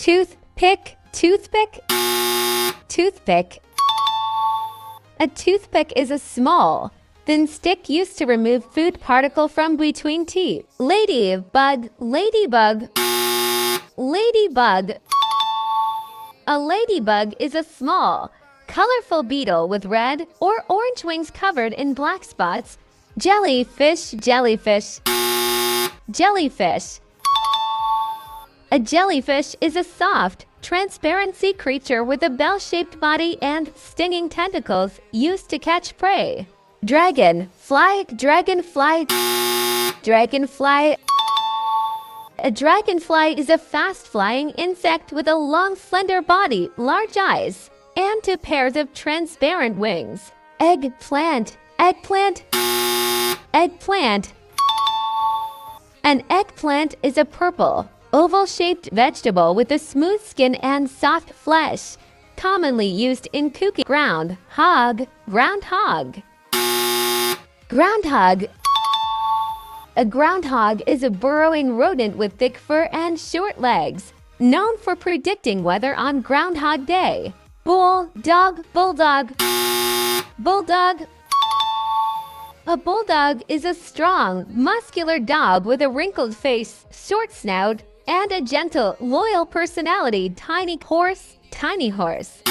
Toothpick, toothpick, toothpick. A toothpick is a small, thin stick used to remove food particle from between teeth. Ladybug, ladybug, ladybug. A ladybug is a small, colorful beetle with red or orange wings covered in black spots. Jellyfish, jellyfish, jellyfish. A jellyfish is a soft, transparent sea creature with a bell-shaped body and stinging tentacles used to catch prey. Dragonfly, dragonfly, dragonfly. A dragonfly is a fast-flying insect with a long, slender body, large eyes, and two pairs of transparent wings. Eggplant, eggplant, eggplant. An eggplant is a purple, oval-shaped vegetable with a smooth skin and soft flesh, commonly used in cooking. Groundhog, groundhog. Groundhog. A groundhog is a burrowing rodent with thick fur and short legs, known for predicting weather on Groundhog Day. Bulldog, bulldog, bulldog. A bulldog is a strong, muscular dog with a wrinkled face, short snout, and a gentle, loyal personality. Tiny horse, tiny horse.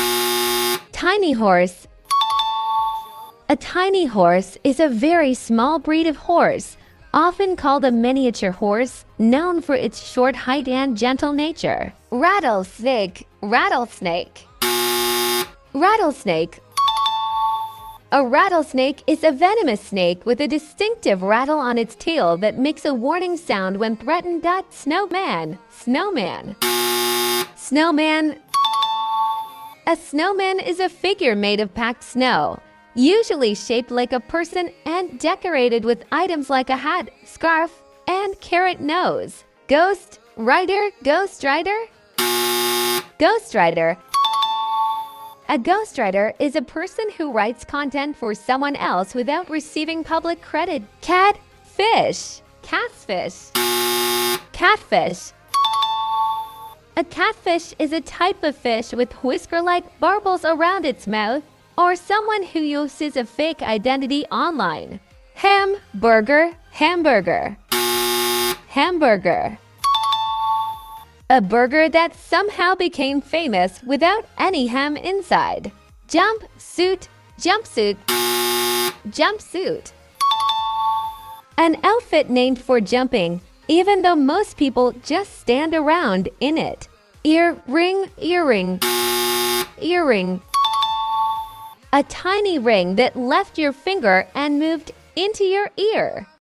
Tiny horse. A tiny horse is a very small breed of horse, often called a miniature horse, known for its short height and gentle nature. Rattlesnake, rattlesnake. Rattlesnake. A rattlesnake is a venomous snake with a distinctive rattle on its tail that makes a warning sound when threatened. Snowman, snowman. Snowman. A snowman is a figure made of packed snow, usually shaped like a person and decorated with items like a hat, scarf, and carrot nose. Ghost rider, ghost rider. Ghost rider. A ghostwriter is a person who writes content for someone else without receiving public credit. Catfish, catfish, catfish. A catfish is a type of fish with whisker-like barbels around its mouth, or someone who uses a fake identity online. Hamburger, hamburger, hamburger. A burger that somehow became famous without any ham inside. Jumpsuit, jumpsuit, jumpsuit. An outfit named for jumping, even though most people just stand around in it. Earring, earring, earring. A tiny ring that left your finger and moved into your ear.